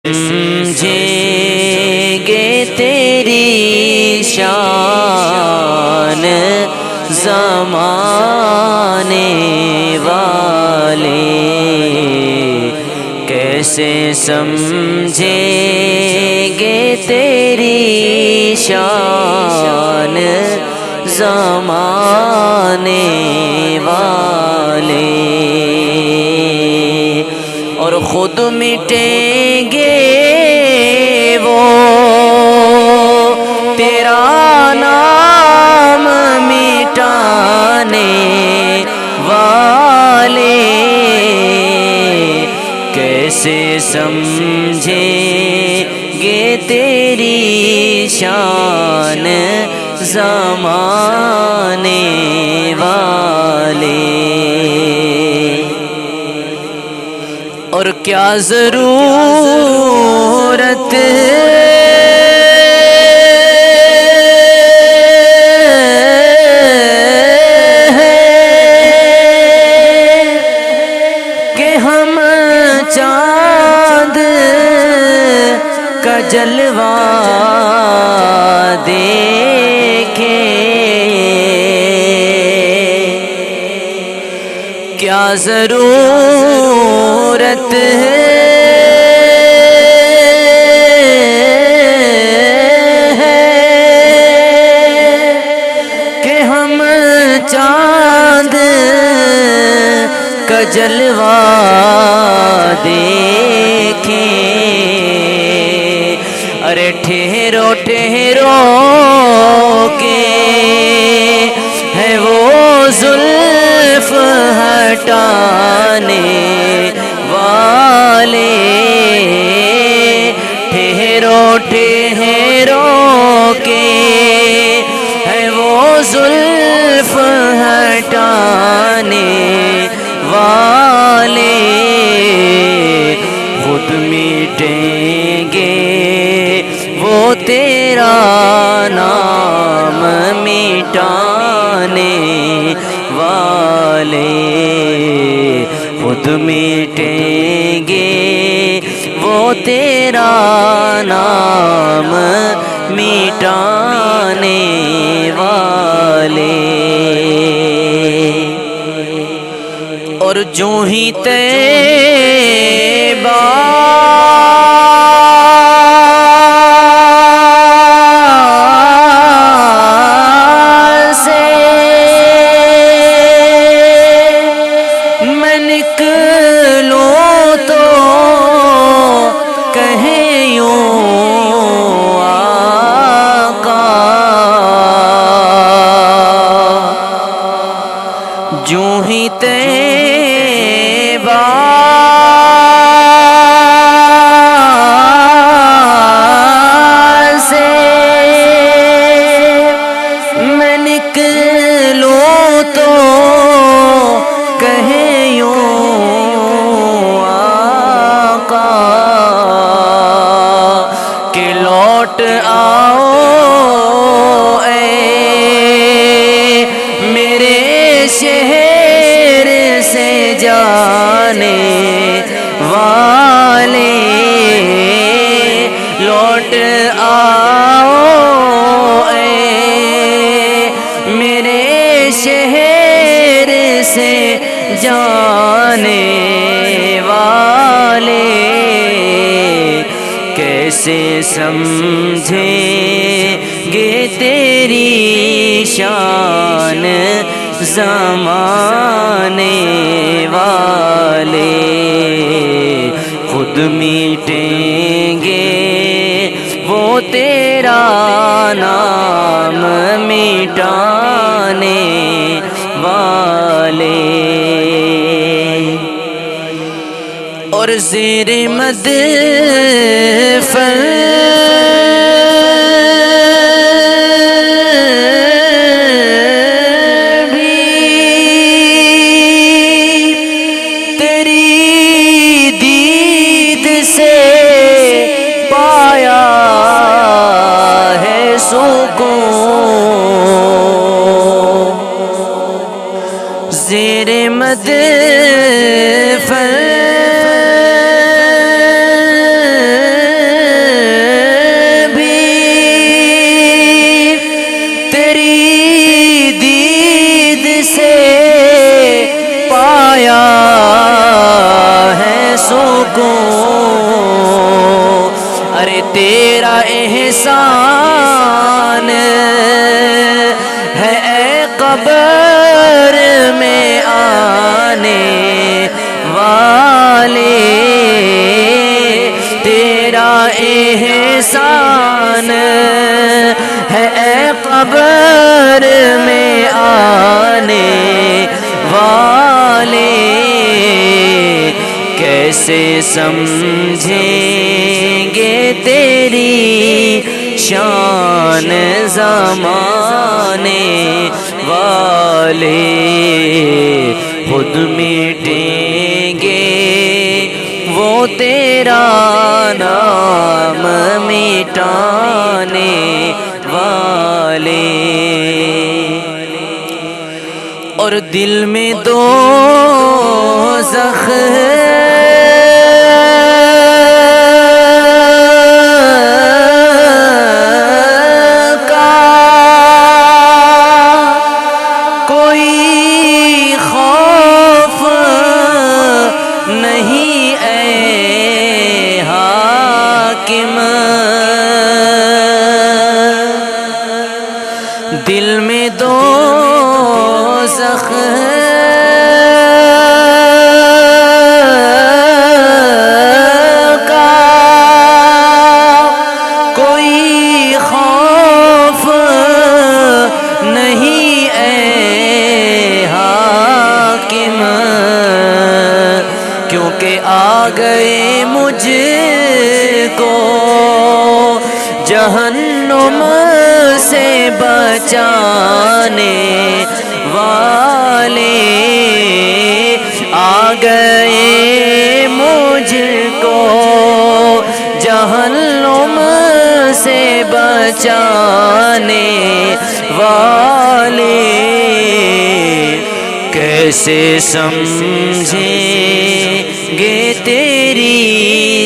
سمجھیں گے تیری شان زمانے والے، کیسے سمجھیں گے تیری شان زمانے والے، اور خود مٹیں گے وہ تیرا نام مٹانے والے، کیسے سمجھیں گے تیری شان زمانے والے، اور کیا ضرورت ہے کہ ہم چاند کا جلوہ دیکھیں، کیا ضرورت ہے کہ ہم چاند کا جلوہ دیکھیں، ارے ٹھہرو ٹھہرو کے ہے وہ زلف ہٹانے والے، ٹھہرو ٹھہرو کے ہے وہ زلف ہٹانے والے، خود مٹیں گے وہ تیرا نام مٹانے والے، خود مٹیں گے وہ تیرا نام مٹانے والے، اور جو ہی طیبہ جو ہی طیبہ سے میں نکلوں تو کہیں یوں آقا کہ لوٹ آؤ اے میرے شہر سے جانے والے، لوٹ آؤ اے میرے شہر سے جانے والے، کیسے سمجھیں گے تیری شان زمانے والے، خود مٹیں گے وہ تیرا نام مٹانے والے، اور زیر مدفن زیر مدفن ارے تیرا احسان ہے اے قبر میں آنے والے، تیرا احسان ہے اے قبر میں آنے والے، کیسے سمجھیں گے تیری شان زمانے والے، خود مٹیں گے وہ تیرا نام مٹانے والے، اور دل میں دوزخ کا کوئی خوف نہیں اے حاکم، دل میں دوزخ کا کوئی خوف نہیں اے حاکم، کیونکہ آ گئے مجھ کو جہنم سے بچانے والے، آ گئے مجھ کو جہنم سے بچانے والے، کیسے سمجھیں گے تیری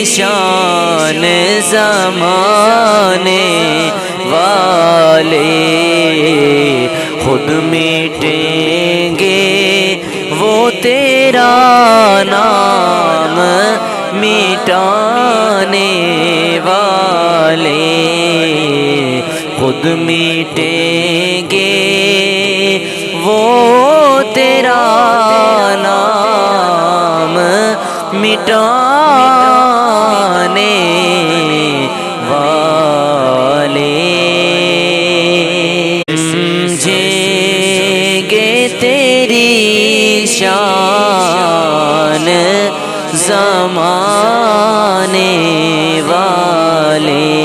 شان زمانے والے، خود مٹیں گے وہ تیرا نام مٹانے والے، خود مٹیں گے وہ تیرا نام مٹانے والے، سمجھیں گے تیری شان زمانے والے،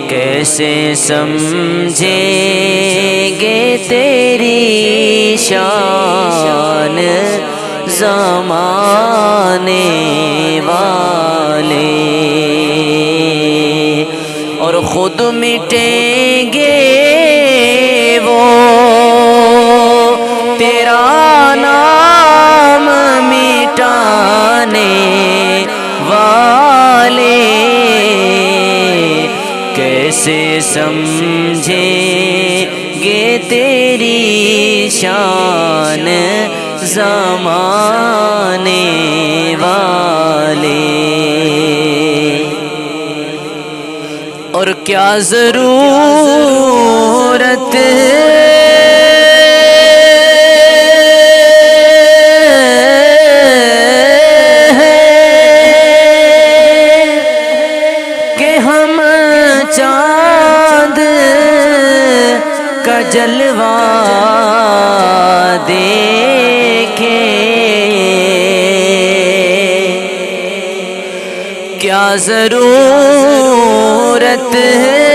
کیسے سمجھیں گے تیری شان زمانے والے، اور خود مٹیں گے وہ تیرا نام مٹانے والے، کیسے سمجھیں گے تیری شان زمانے والے، اور کیا ضرورت چاند کا جلوہ دیکھے، کیا ضرورت ہے